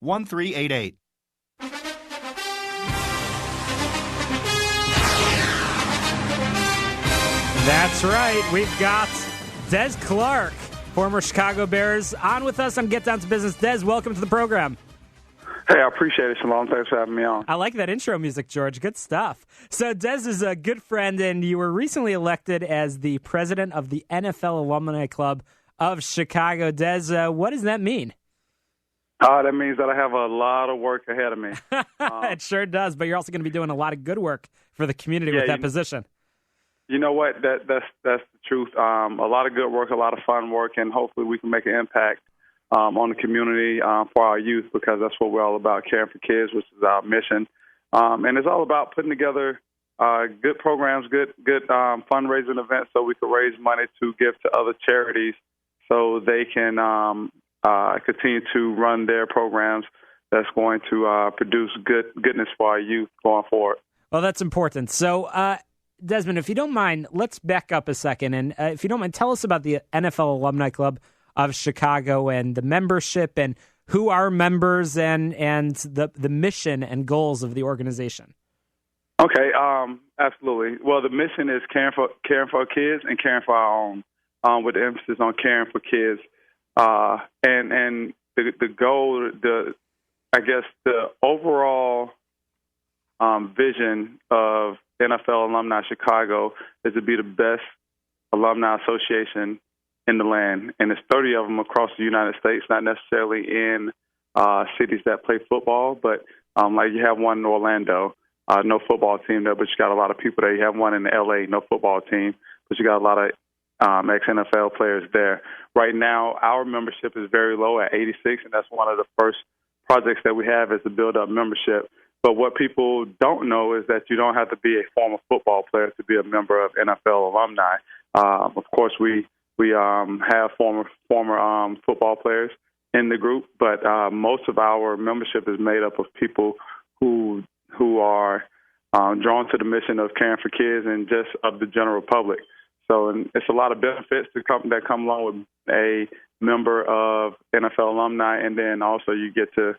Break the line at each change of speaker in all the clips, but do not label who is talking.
1388.
That's right. We've got Des Clark, former Chicago Bears, on with us on Get Down to Business. Des, welcome to the program.
Hey, I appreciate it, Shalom. Thanks for having me on.
I like that intro music, George. Good stuff. So Des is a good friend, and you were recently elected as the president of the NFL Alumni Club of Chicago. Des, what does that mean?
That means that I have a lot of work ahead of me.
It sure does, but you're also going to be doing a lot of good work for the community with that position.
You know what? That's the truth. A lot of good work, a lot of fun work, and hopefully we can make an impact on the community for our youth, because that's what we're all about, caring for kids, which is our mission. And it's all about putting together good programs, good fundraising events so we can raise money to give to other charities so they can continue to run their programs that's going to produce goodness for our youth going forward.
Well, that's important. So, Desmond, if you don't mind, let's back up a second. And if you don't mind, tell us about the NFL Alumni Club of Chicago and the membership and who are members and the mission and goals of the organization.
Okay, absolutely. Well, the mission is caring for our kids and caring for our own, with the emphasis on caring for kids. And the goal, I guess the overall vision of NFL Alumni Chicago is to be the best alumni association in the land. And there's 30 of them across the United States, not necessarily in cities that play football, but like you have one in Orlando, no football team there, but you got a lot of people there. You have one in L.A., no football team, but you got a lot of ex-NFL players there. Right now, our membership is very low at 86, and that's one of the first projects that we have is to build up membership. But what people don't know is that you don't have to be a former football player to be a member of NFL Alumni. Of course, we have former football players in the group, but most of our membership is made up of people who are drawn to the mission of caring for kids and just of the general public. So it's a lot of benefits that come along with a member of NFL Alumni, and then also you get to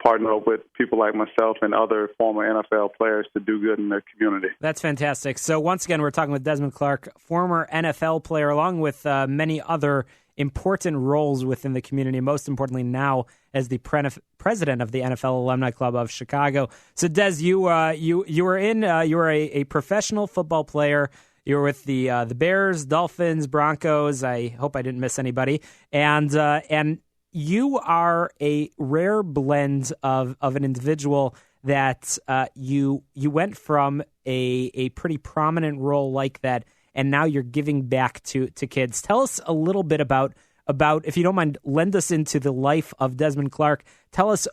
partner up with people like myself and other former NFL players to do good in the community.
That's fantastic. So once again, we're talking with Desmond Clark, former NFL player, along with many other important roles within the community, most importantly now as the president of the NFL Alumni Club of Chicago. So Des, you were a professional football player. You were with the Bears, Dolphins, Broncos. I hope I didn't miss anybody. And you are a rare blend of an individual that you went from a pretty prominent role like that, and now you're giving back to kids. Tell us a little bit about, if you don't mind, lend us into the life of Desmond Clark. Tell us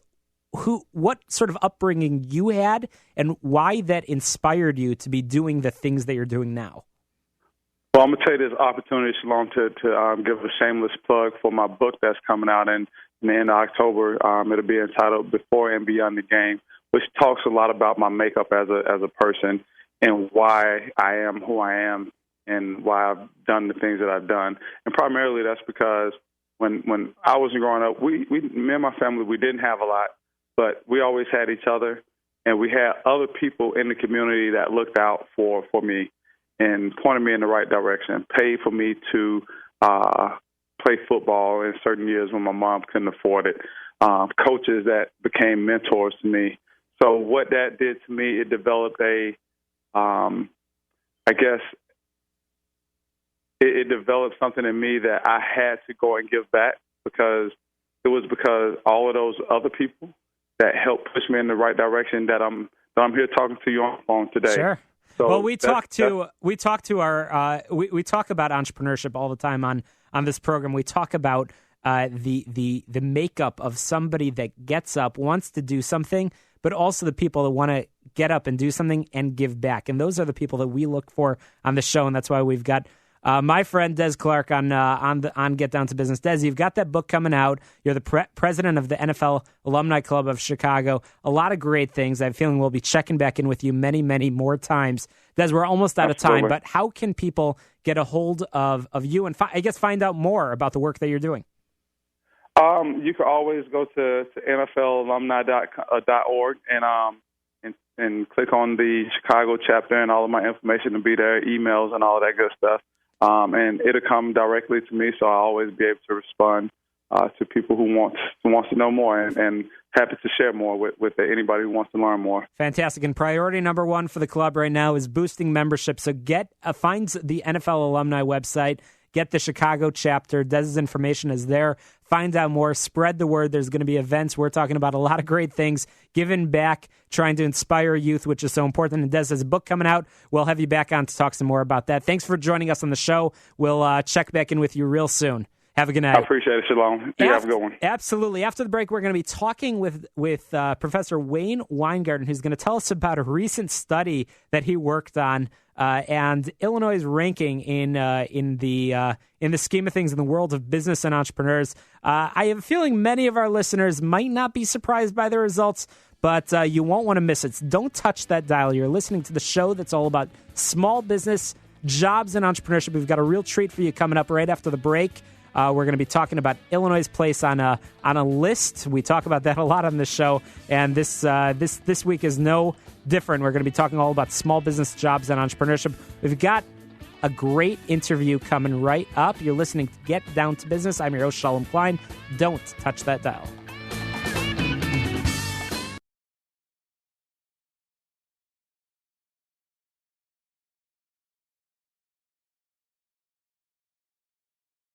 what sort of upbringing you had and why that inspired you to be doing the things that you're doing now.
Well, I'm going to take this opportunity, Shalom, to give a shameless plug for my book that's coming out in the end of October. It'll be entitled Before and Beyond the Game, which talks a lot about my makeup as a person and why I am who I am and why I've done the things that I've done. And primarily that's because when I was growing up, me and my family, we didn't have a lot, but we always had each other, and we had other people in the community that looked out for me and pointed me in the right direction, paid for me to play football in certain years when my mom couldn't afford it, coaches that became mentors to me. So what that did to me, it developed it developed something in me that I had to go and give back, because all of those other people that helped push me in the right direction that I'm here talking to you on the phone today.
Sure.
So
well, we talk about entrepreneurship all the time on this program. We talk about the makeup of somebody that gets up, wants to do something, but also the people that want to get up and do something and give back. And those are the people that we look for on the show, and that's why we've got my friend Des Clark on Get Down to Business. Des, you've got that book coming out. You're the president of the NFL Alumni Club of Chicago. A lot of great things. I have a feeling we'll be checking back in with you many, many more times. Des, we're almost out of time, but how can people get a hold of you and find out more about the work that you're doing?
You can always go to NFLalumni.org and click on the Chicago chapter, and all of my information will be there, emails and all that good stuff. And it'll come directly to me, so I'll always be able to respond to people who wants to know more, and happy to share more with anybody who wants to learn more.
Fantastic. And priority number one for the club right now is boosting membership. So find the NFL alumni website, get the Chicago chapter. Dez's information is there. Find out more. Spread the word. There's going to be events. We're talking about a lot of great things, giving back, trying to inspire youth, which is so important. And Dez has a book coming out. We'll have you back on to talk some more about that. Thanks for joining us on the show. We'll check back in with you real soon. Have a good night.
I appreciate it, Shalom. You have a good one.
Absolutely. After the break, we're going to be talking with Professor Wayne Weingarten, who's going to tell us about a recent study that he worked on and Illinois' ranking in the scheme of things in the world of business and entrepreneurs. I have a feeling many of our listeners might not be surprised by the results, but you won't want to miss it. So don't touch that dial. You're listening to the show that's all about small business, jobs, and entrepreneurship. We've got a real treat for you coming up right after the break. We're going to be talking about Illinois' place on a list. We talk about that a lot on this show, and this week is no different. We're going to be talking all about small business, jobs, and entrepreneurship. We've got a great interview coming right up. You're listening to Get Down to Business. I'm your host, Shalom Klein. Don't touch that dial.